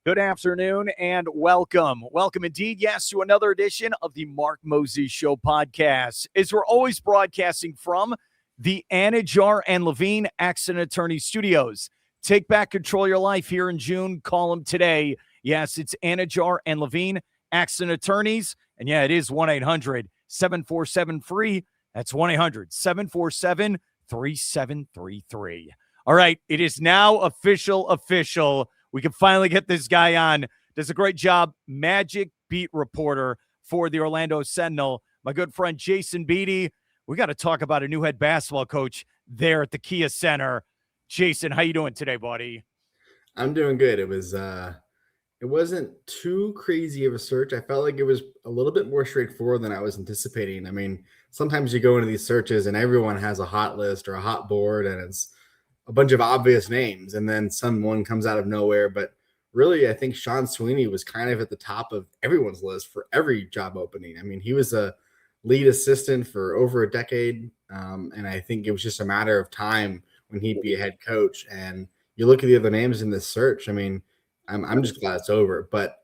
Good afternoon and welcome. Welcome indeed, yes, to another edition of the Mark Mosey Show podcast. As we're always broadcasting from the Anidjar and Levine Accident Attorney Studios. Take back control of your life here in June. Call them today. Yes, it's Anidjar and Levine Accident Attorneys. And yeah, it is 1-800-747-FREE. That's 1-800-747-3733. All right, it is now official. We can finally get this guy on. Does a great job. Magic beat reporter for the Orlando Sentinel. My good friend Jason Beede. We got to talk about a new head basketball coach there at the Kia Center. Jason, how you doing today, buddy? I'm doing good. It wasn't too crazy of a search. I felt like it was a little bit more straightforward than I was anticipating. I mean, sometimes you go into these searches and everyone has a hot list or a hot board and it's a bunch of obvious names, and then someone comes out of nowhere. But really, I think Sean Sweeney was kind of at the top of everyone's list for every job opening. I mean, he was a lead assistant for over a decade, and I think it was just a matter of time when he'd be a head coach. And you look at the other names in this search. I mean, I'm just glad it's over. But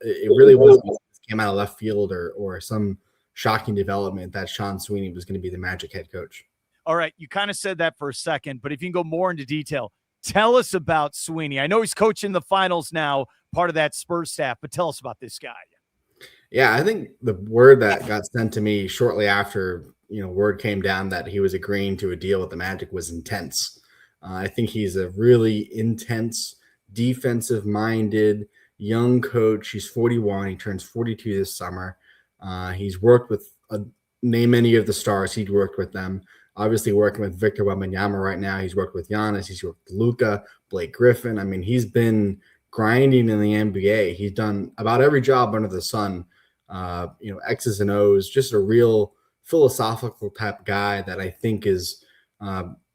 it really wasn't came out of left field or some shocking development that Sean Sweeney was going to be the Magic head coach. All right, you kind of said that for a second, but if you can go more into detail, tell us about Sweeney. I know he's coaching the finals now, part of that Spurs staff, but tell us about this guy. Yeah, I think the word that got sent to me shortly after, word came down that he was agreeing to a deal with the Magic was intense. I think he's a really intense, defensive-minded young coach. He's 41. He turns 42 this summer. He's worked with name any of the stars. He'd worked with them. Obviously working with Victor Wembanyama right now. He's worked with Giannis. He's worked with Luka, Blake Griffin. I mean, he's been grinding in the NBA. He's done about every job under the sun, X's and O's, just a real philosophical type guy that I think is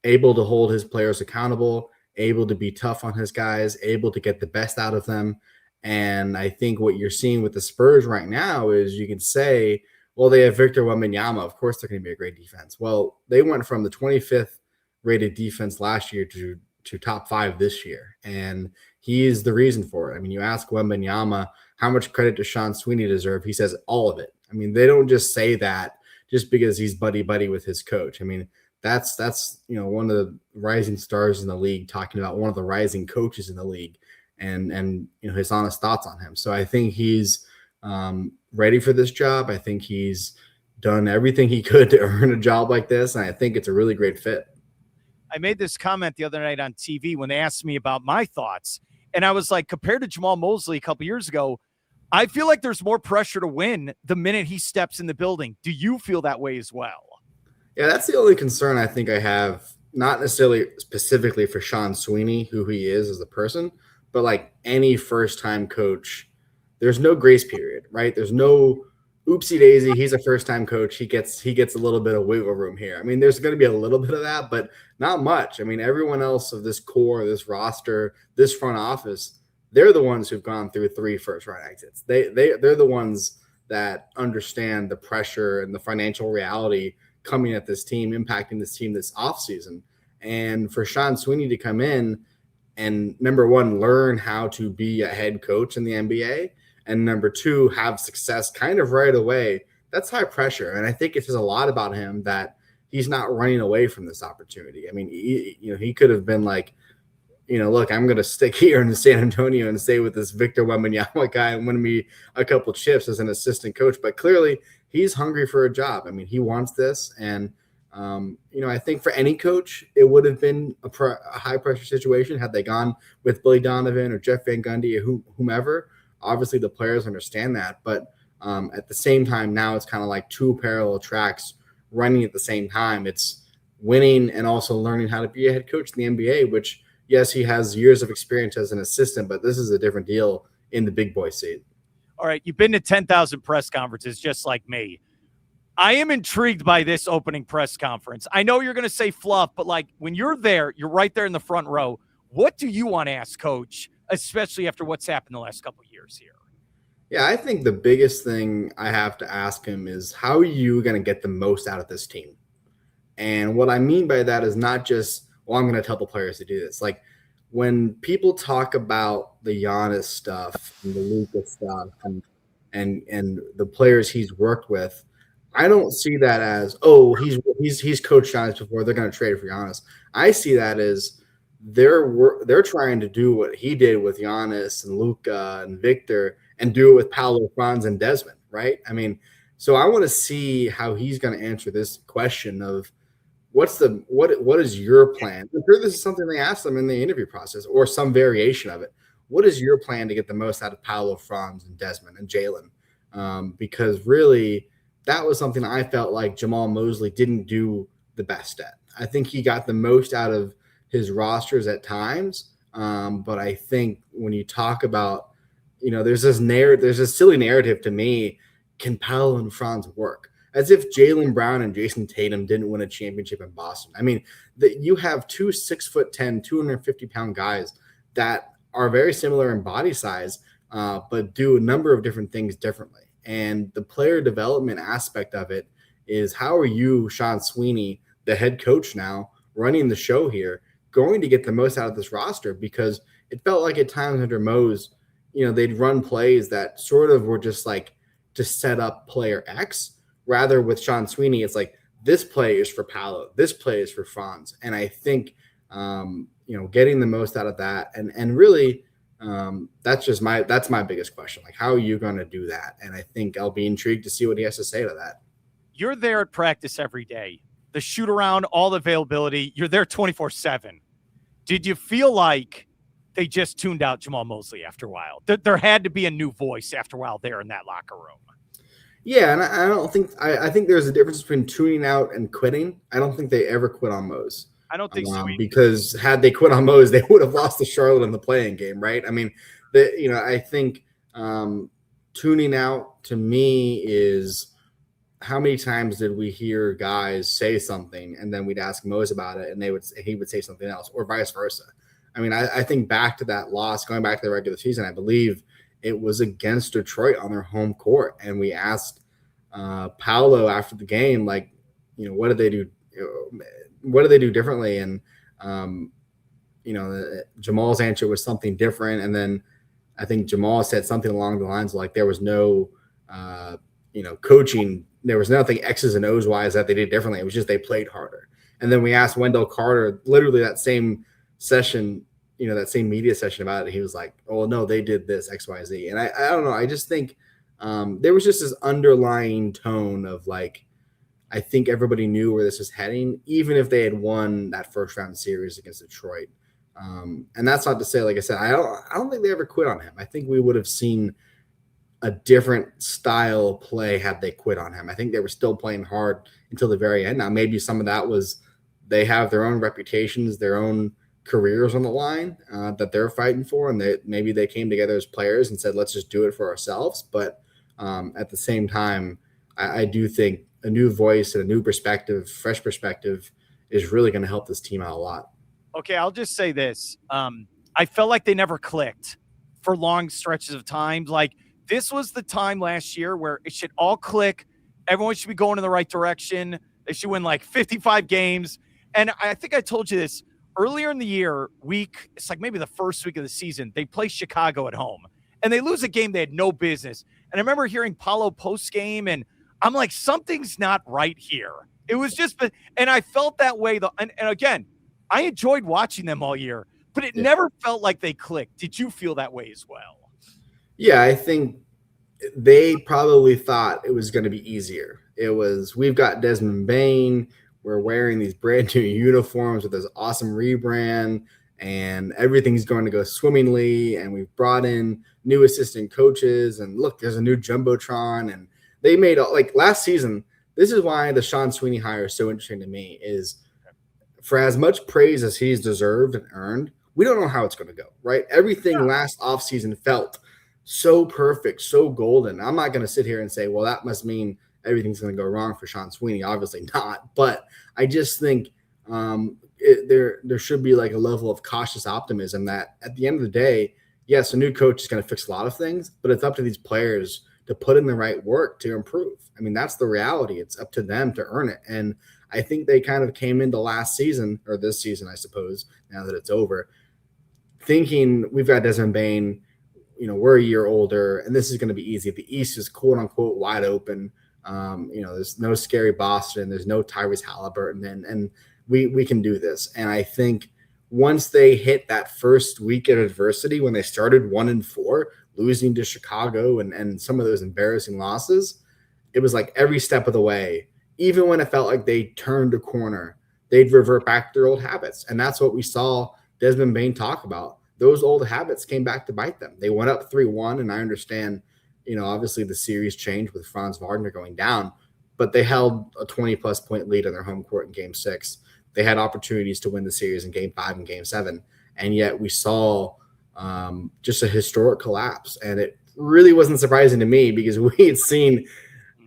able to hold his players accountable, able to be tough on his guys, able to get the best out of them. And I think what you're seeing with the Spurs right now is you can say, well, they have Victor Wembanyama. Of course, they're going to be a great defense. Well, they went from the 25th rated defense last year to top 5 this year, and he is the reason for it. I mean, you ask Wembanyama how much credit does Sean Sweeney deserve? He says all of it. I mean, they don't just say that just because he's buddy with his coach. I mean, that's one of the rising stars in the league talking about one of the rising coaches in the league, and his honest thoughts on him. So I think he's ready for this job. I think he's done everything he could to earn a job like this, and I think it's a really great fit. I made this comment the other night on TV when they asked me about my thoughts, and I was like, compared to Jamal Mosley a couple years ago, I feel like there's more pressure to win the minute he steps in the building. Do you feel that way as well? Yeah, that's the only concern I think I have, not necessarily specifically for Sean Sweeney, who he is as a person, but like any first-time coach, there's no grace period, right? There's no oopsie daisy. He's a first-time coach. He gets a little bit of wiggle room here. I mean, there's going to be a little bit of that, but not much. I mean, everyone else of this core, this roster, this front office, they're the ones who've gone through 3 first-round exits. They're the ones that understand the pressure and the financial reality coming at this team, impacting this team this offseason. And for Sean Sweeney to come in and, number one, learn how to be a head coach in the NBA, and number 2, have success kind of right away, that's high pressure. And I think it says a lot about him that he's not running away from this opportunity. I mean, he could have been like, look, I'm going to stick here in San Antonio and stay with this Victor Wembanyama guy and win me a couple chips as an assistant coach. But clearly he's hungry for a job. I mean, he wants this. And, I think for any coach, it would have been a high pressure situation had they gone with Billy Donovan or Jeff Van Gundy or whomever. Obviously, the players understand that, but at the same time, now it's kind of like 2 parallel tracks running at the same time. It's winning and also learning how to be a head coach in the NBA, which, yes, he has years of experience as an assistant, but this is a different deal in the big boy seat. All right, you've been to 10,000 press conferences just like me. I am intrigued by this opening press conference. I know you're going to say fluff, but like when you're there, you're right there in the front row. What do you want to ask Coach, especially after what's happened the last couple of years here? Yeah, I think the biggest thing I have to ask him is how are you going to get the most out of this team? And what I mean by that is not just, well, I'm going to tell the players to do this. Like, when people talk about the Giannis stuff and the Luka stuff and the players he's worked with, I don't see that as, oh, he's coached Giannis before, they're going to trade for Giannis. I see that as they're trying to do what he did with Giannis and Luka and Victor and do it with Paulo, Franz, and Desmond, right? I mean, so I want to see how he's going to answer this question of what is your plan? I'm sure this is something they asked them in the interview process or some variation of it. What is your plan to get the most out of Paulo, Franz, and Desmond and Jalen? Because really, that was something I felt like Jamal Mosley didn't do the best at. I think he got the most out of his rosters at times, but I think when you talk about, there's this silly narrative to me. Can Paulo and Franz work? As if Jaylen Brown and Jason Tatum didn't win a championship in Boston. I mean, you have two 6'10", 250-pound guys that are very similar in body size, but do a number of different things differently. And the player development aspect of it is, how are you, Sean Sweeney, the head coach now, running the show here, going to get the most out of this roster? Because it felt like at times under Mose, they'd run plays that sort of were just like to set up player X. Rather with Sean Sweeney, it's like, this play is for Paulo, this play is for Franz. And I think, getting the most out of that and really that's my biggest question. Like, how are you going to do that? And I think I'll be intrigued to see what he has to say to that. You're there at practice every day, the shoot around, all the availability. You're there 24/7. Did you feel like they just tuned out Jamal Mosley after a while? There had to be a new voice after a while there in that locker room. Yeah, and I don't think I think there's a difference between tuning out and quitting. I don't think they ever quit on Mose. I don't think so either. Because had they quit on Mose, they would have lost to Charlotte in the playing game, right? I mean, I think tuning out to me is, how many times did we hear guys say something and then we'd ask Mose about it and he would say something else, or vice versa. I mean, I think back to that loss, going back to the regular season, I believe it was against Detroit on their home court. And we asked Paulo after the game, like, what did they do? What do they do differently? And, Jamal's answer was something different. And then I think Jamal said something along the lines of, like, there was no, coaching. There was nothing X's and O's wise that they did differently. It was just they played harder. And then we asked Wendell Carter, literally that same session, that same media session about it. He was like, oh, no, they did this X, Y, Z. And I don't know. I just think there was just this underlying tone of, like, I think everybody knew where this was heading, even if they had won that first round series against Detroit. And that's not to say, like I said, I don't think they ever quit on him. I think we would have seen a different style of play had they quit on him. I think they were still playing hard until the very end. Now, maybe some of that was they have their own reputations, their own careers on the line that they're fighting for, and maybe they came together as players and said, let's just do it for ourselves. But at the same time, I do think a new voice and a new perspective, fresh perspective, is really going to help this team out a lot. Okay, I'll just say this. I felt like they never clicked for long stretches of time. Like, this was the time last year where it should all click. Everyone should be going in the right direction. They should win like 55 games. And I think I told you this earlier in the year, it's like maybe the first week of the season, they play Chicago at home and they lose a game they had no business. And I remember hearing Paulo post game, and I'm like, something's not right here. It was just, and I felt that way. And again, I enjoyed watching them all year, but it never felt like they clicked. Did you feel that way as well? Yeah, I think they probably thought it was going to be easier. It was, we've got Desmond Bane, we're wearing these brand new uniforms with this awesome rebrand, and everything's going to go swimmingly, and we've brought in new assistant coaches, and look, there's a new Jumbotron, and they made, like, last season, this is why the Sean Sweeney hire is so interesting to me, is for as much praise as he's deserved and earned, we don't know how it's going to go, right? Everything last offseason felt so perfect, so golden. I'm not going to sit here and say, well, that must mean everything's going to go wrong for Sean Sweeney. Obviously not. But I just think there should be like a level of cautious optimism that at the end of the day, yes, a new coach is going to fix a lot of things, but it's up to these players to put in the right work to improve. I mean, that's the reality. It's up to them to earn it. And I think they kind of came into last season, or this season, I suppose, now that it's over, thinking we've got Desmond Bain, we're a year older, and this is going to be easy. The East is quote unquote wide open. There's no scary Boston. There's no Tyrese Halliburton, and we can do this. And I think once they hit that first week of adversity, when they started 1-4, losing to Chicago and some of those embarrassing losses, it was like every step of the way, even when it felt like they turned a corner, they'd revert back to their old habits. And that's what we saw Desmond Bain talk about. Those old habits came back to bite them. They went up 3-1, and I understand, obviously the series changed with Franz Wagner going down, but they held a 20-plus point lead on their home court in Game 6. They had opportunities to win the series in Game 5 and Game 7, and yet we saw just a historic collapse. And it really wasn't surprising to me because we had seen,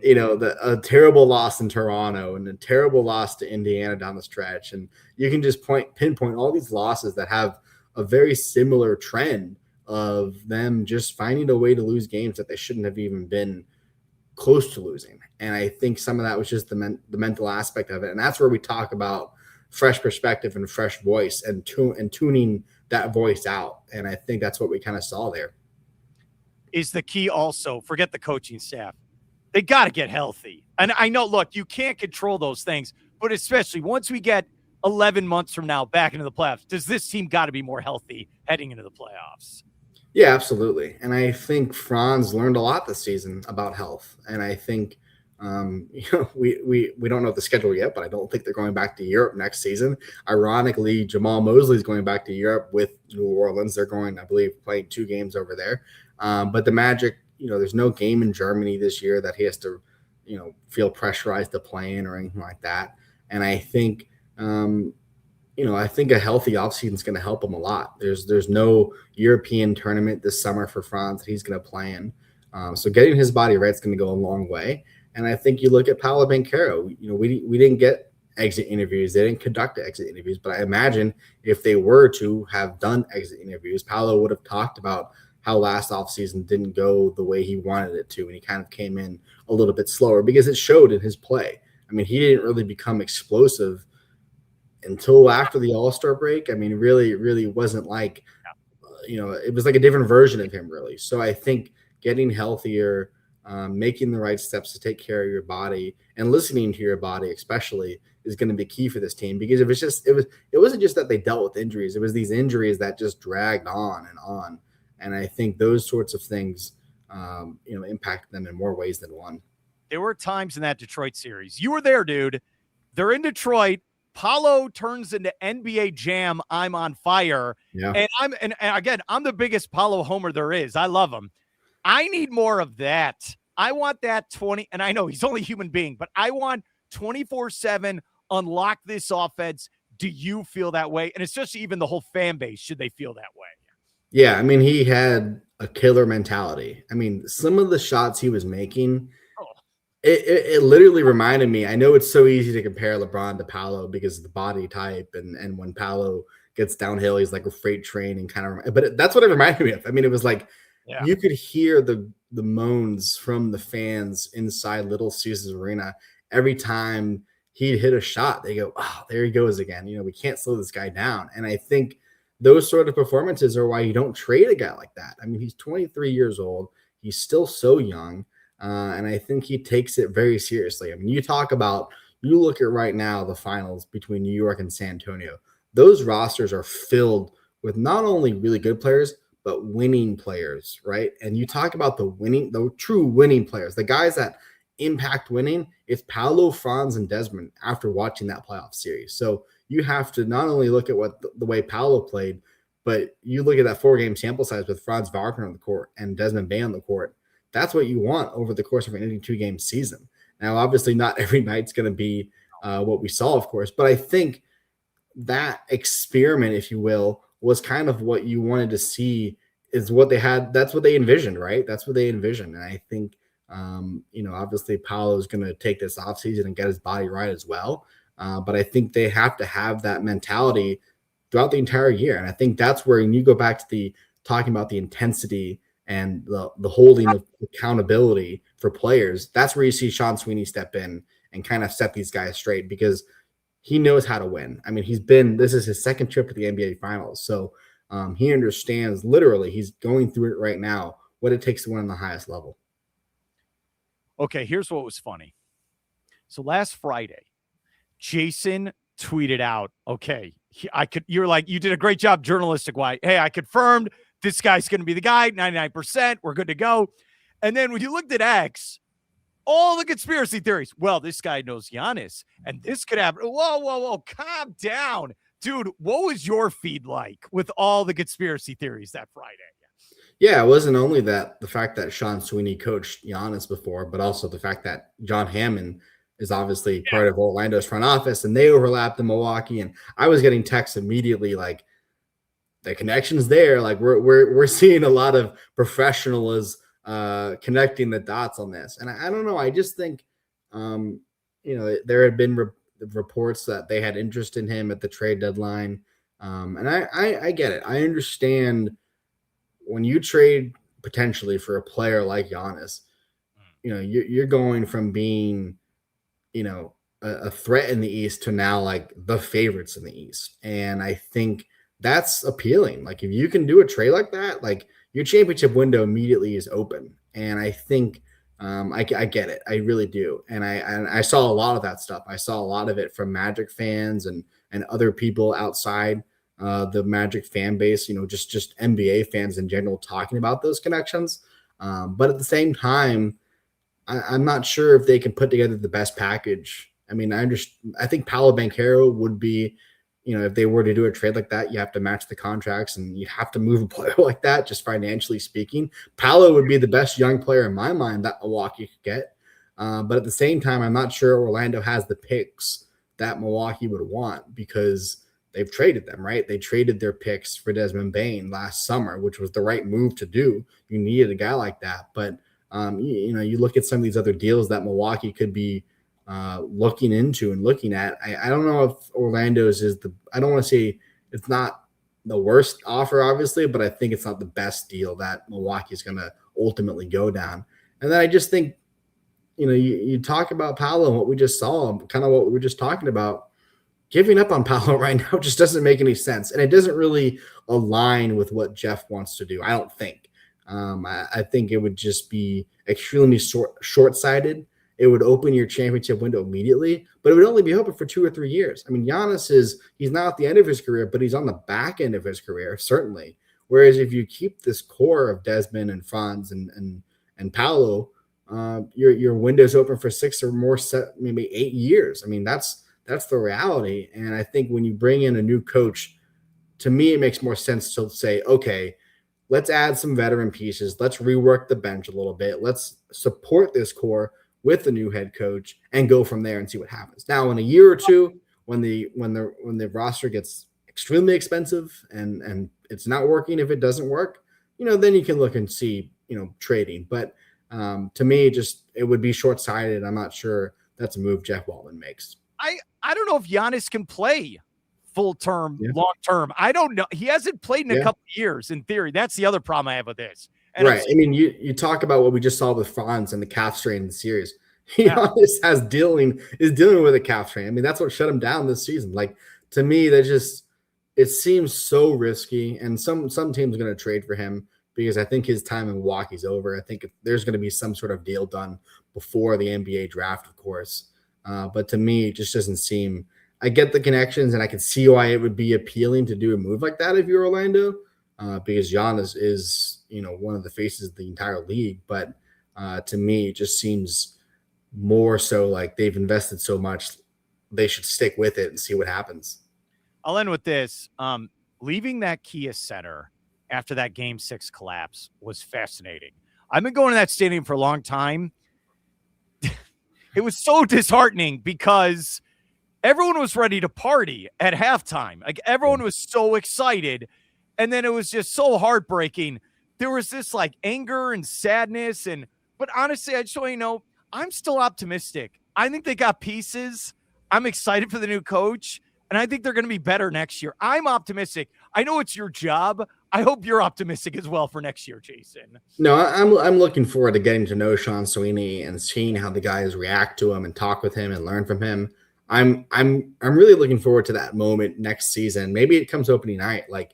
a terrible loss in Toronto and a terrible loss to Indiana down the stretch. And you can just pinpoint all these losses that have a very similar trend of them just finding a way to lose games that they shouldn't have even been close to losing. And I think some of that was just the mental aspect of it. And that's where we talk about fresh perspective and fresh voice and tuning that voice out. And I think that's what we kind of saw there. Is the key also, forget the coaching staff. They got to get healthy. And I know, look, you can't control those things, but especially once we get 11 months from now back into the playoffs, does this team got to be more healthy heading into the playoffs? Yeah, absolutely. And I think Franz learned a lot this season about health. And I think, we don't know the schedule yet, but I don't think they're going back to Europe next season. Ironically, Jamal Mosley is going back to Europe with New Orleans. They're going, I believe, playing 2 games over there. But the Magic, there's no game in Germany this year that he has to, feel pressurized to play in or anything like that. And I think, I think a healthy offseason is going to help him a lot. There's no European tournament this summer for Franz that he's going to play in. So getting his body right is going to go a long way. And I think you look at Paolo Banchero, we didn't get exit interviews. They didn't conduct exit interviews. But I imagine if they were to have done exit interviews, Paolo would have talked about how last offseason didn't go the way he wanted it to. And he kind of came in a little bit slower because it showed in his play. I mean, he didn't really become explosive until after the All-Star break. I mean, really wasn't like, it was like a different version of him, really. So I think getting healthier, making the right steps to take care of your body and listening to your body, especially, is going to be key for this team. Because it wasn't just that they dealt with injuries. It was these injuries that just dragged on and on. And I think those sorts of things, impact them in more ways than one. There were times in that Detroit series. You were there, dude. They're in Detroit. Paolo turns into NBA Jam. I'm on fire. Yeah. And again, I'm the biggest Paolo homer there is. I love him. I need more of that. I want that 20. And I know he's only a human being, but I want 24/7 unlock this offense. Do you feel that way? And especially even the whole fan base, should they feel that way? Yeah. I mean, he had a killer mentality. I mean, some of the shots he was making, it literally reminded me. I know it's so easy to compare LeBron to Paolo because of the body type, and when Paolo gets downhill, he's like a freight train and kind of. But that's what it reminded me of. I mean, it was like you could hear the moans from the fans inside Little Caesars Arena every time he'd hit a shot. They go, "Oh, there he goes again." We can't slow this guy down. And I think those sort of performances are why you don't trade a guy like that. I mean, he's 23 years old. He's still so young. And I think he takes it very seriously. I mean, you look at right now the finals between New York and San Antonio. Those rosters are filled with not only really good players, but winning players, right? And you talk about the true winning players, the guys that impact winning. It's Paolo, Franz, and Desmond after watching that playoff series. So you have to not only look at what the way Paolo played, but you look at that 4-game sample size with Franz Wagner on the court and Desmond Bain on the court. That's what you want over the course of an 82-game season. Now, obviously, not every night's going to be what we saw, of course, but I think that experiment, if you will, was kind of what you wanted to see is what they had. That's what they envisioned, right? That's what they envisioned. And I think, obviously, Paolo is going to take this offseason and get his body right as well. But I think they have to have that mentality throughout the entire year. And I think that's where when you go back to talking about the intensity and the holding of accountability for players, that's where you see Sean Sweeney step in and kind of set these guys straight because he knows how to win. I mean, this is his second trip to the NBA Finals. So He understands literally, he's going through it right now, what it takes to win on the highest level. Okay, here's what was funny. So last Friday, Jason tweeted out, okay, you're like, you did a great job journalistic wise. Hey, I confirmed this guy's going to be the guy, 99%. We're good to go. And then when you looked at X, all the conspiracy theories. Well, this guy knows Giannis, and this could happen. Whoa, calm down. Dude, what was your feed like with all the conspiracy theories that Friday? Yeah, it wasn't only the fact that Sean Sweeney coached Giannis before, but also the fact that John Hammond is obviously part of Orlando's front office, and they overlapped in Milwaukee. And I was getting texts immediately like, the connection's there. Like we're seeing a lot of professionals connecting the dots on this. And I don't know. I just think, there had been reports that they had interest in him at the trade deadline. And I get it. I understand when you trade potentially for a player like Giannis, you're going from being, a threat in the East to now like the favorites in the East. And I think that's appealing. Like if you can do a trade like that, like your championship window immediately is open. And I think I get it. I really do. And I saw a lot of that stuff. I saw a lot of it from Magic fans and other people outside the Magic fan base, just NBA fans in general talking about those connections. But at the same time, I'm not sure if they can put together the best package. I mean, I think Paolo Banchero would be, if they were to do a trade like that, you have to match the contracts and you have to move a player like that, just financially speaking. Paolo would be the best young player in my mind that Milwaukee could get. But at the same time, I'm not sure Orlando has the picks that Milwaukee would want because they've traded them, right? They traded their picks for Desmond Bane last summer, which was the right move to do. You needed a guy like that. But, you look at some of these other deals that Milwaukee could be looking into and looking at. I don't know if Orlando's I don't want to say it's not the worst offer, obviously, but I think it's not the best deal that Milwaukee is going to ultimately go down. And then I just think, you talk about Paolo and what we just saw, kind of what we were just talking about. Giving up on Paolo right now just doesn't make any sense. And it doesn't really align with what Jeff wants to do, I don't think. I think it would just be extremely short-sighted. It would open your championship window immediately, but it would only be open for 2 or 3 years. I mean, Giannis he's not at the end of his career, but he's on the back end of his career, certainly. Whereas if you keep this core of Desmond and Franz and Paolo, your window's open for 6 or more, maybe 8 years. I mean, that's the reality. And I think when you bring in a new coach, to me, it makes more sense to say, okay, let's add some veteran pieces. Let's rework the bench a little bit. Let's support this core with the new head coach and go from there and see what happens. Now, in a year or two, when the roster gets extremely expensive and it's not working, if it doesn't work, then you can look and see, trading. But to me, it would be short-sighted. I'm not sure that's a move Jeff Walton makes. I don't know if Giannis can play full term, long term. I don't know. He hasn't played in a couple of years in theory. That's the other problem I have with this. And right. I mean, you talk about what we just saw with Franz and the calf strain in the series. Giannis is dealing with a calf strain. I mean, that's what shut him down this season. Like, to me, it seems so risky. And some teams are going to trade for him because I think his time in Milwaukee's over. I think there's going to be some sort of deal done before the NBA draft, of course. But to me, it just doesn't seem. I get the connections, and I can see why it would be appealing to do a move like that if you're Orlando, because Giannis is, one of the faces of the entire league. But to me, it just seems more so like they've invested so much, they should stick with it and see what happens. I'll end with this. Leaving that Kia Center after that Game 6 collapse was fascinating. I've been going to that stadium for a long time. It was so disheartening because everyone was ready to party at halftime. Like, everyone was so excited. And then it was just so heartbreaking. There was this like anger and sadness. But honestly, I just want you to know, I'm still optimistic. I think they got pieces. I'm excited for the new coach. And I think they're going to be better next year. I'm optimistic. I know it's your job. I hope you're optimistic as well for next year, Jason. No, I'm looking forward to getting to know Sean Sweeney and seeing how the guys react to him and talk with him and learn from him. I'm really looking forward to that moment next season. Maybe it comes opening night. Like,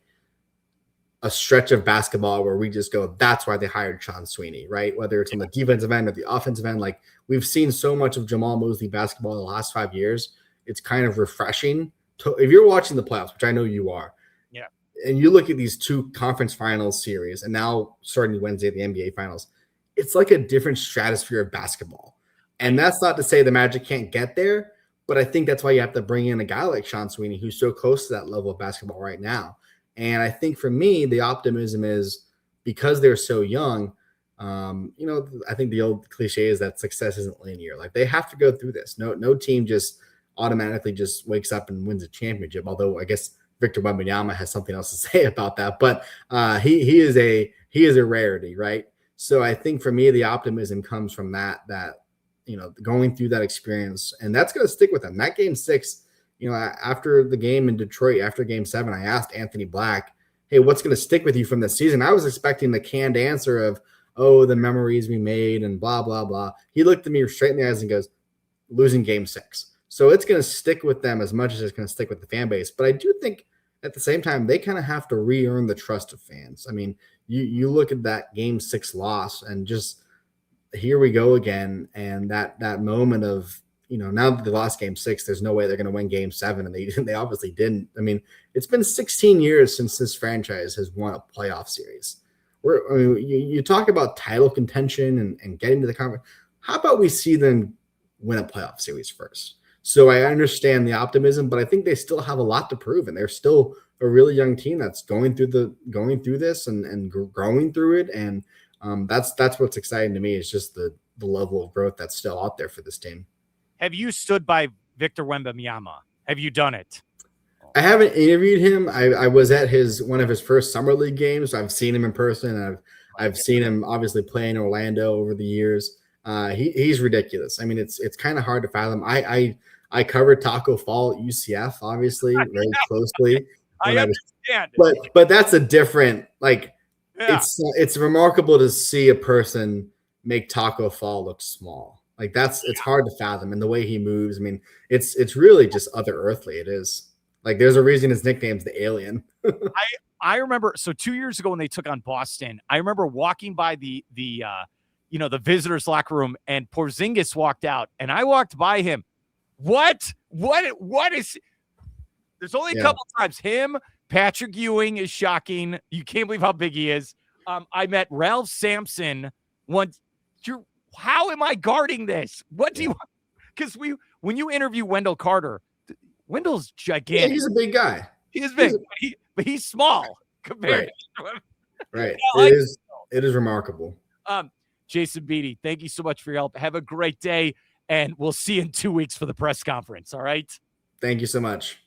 a stretch of basketball where we just go, that's why they hired Sean Sweeney, right? Whether it's on the defensive end or the offensive end, like we've seen so much of Jamal Mosley basketball in the last 5 years. It's kind of refreshing. If you're watching the playoffs, which I know you are, yeah, and you look at these 2 conference finals series, and now starting Wednesday, the NBA finals, it's like a different stratosphere of basketball. And that's not to say the Magic can't get there, but I think that's why you have to bring in a guy like Sean Sweeney, who's so close to that level of basketball right now. And I think for me, the optimism is because they're so young. I think the old cliche is that success isn't linear. Like they have to go through this. No team just automatically just wakes up and wins a championship. Although I guess Victor Wembanyama has something else to say about that. But he is a rarity, right? So I think for me, the optimism comes from that going through that experience, and that's going to stick with them. That game 6. After the game in Detroit, after game 7, I asked Anthony Black, hey, what's going to stick with you from this season? I was expecting the canned answer of, oh, the memories we made and blah, blah, blah. He looked at me straight in the eyes and goes, losing game 6. So it's going to stick with them as much as it's going to stick with the fan base. But I do think at the same time, they kind of have to re-earn the trust of fans. I mean, you look at that game 6 loss and just here we go again. And that moment of, now that they lost game 6, there's no way they're going to win game 7. And they obviously didn't. I mean, it's been 16 years since this franchise has won a playoff series. You talk about title contention and getting to the conference. How about we see them win a playoff series first? So I understand the optimism, but I think they still have a lot to prove. And they're still a really young team that's going through this and growing through it. And that's what's exciting to me is just the level of growth that's still out there for this team. Have you stood by Victor Wembanyama? Have you done it? I haven't interviewed him. I was at one of his first summer league games. I've seen him in person. I've seen him obviously play in Orlando over the years. He's ridiculous. I mean, it's kind of hard to fathom. I covered Taco Fall at UCF, obviously, very closely. I understand. But that's a different It's remarkable to see a person make Taco Fall look small. Like it's hard to fathom, and the way he moves. I mean, it's really just other-earthly. It is. Like there's a reason his nickname's the Alien. I remember, so 2 years ago when they took on Boston, I remember walking by the visitors' locker room, and Porzingis walked out, and I walked by him. What is? There's only a couple times. Him, Patrick Ewing is shocking. You can't believe how big he is. I met Ralph Sampson once. How am I guarding this? What do you? Because when you interview Wendell Carter, Wendell's gigantic. Yeah, he's a big guy. He is big, but he's small compared to him. Right. It is remarkable. Jason Beede, thank you so much for your help. Have a great day, and we'll see you in 2 weeks for the press conference. All right. Thank you so much.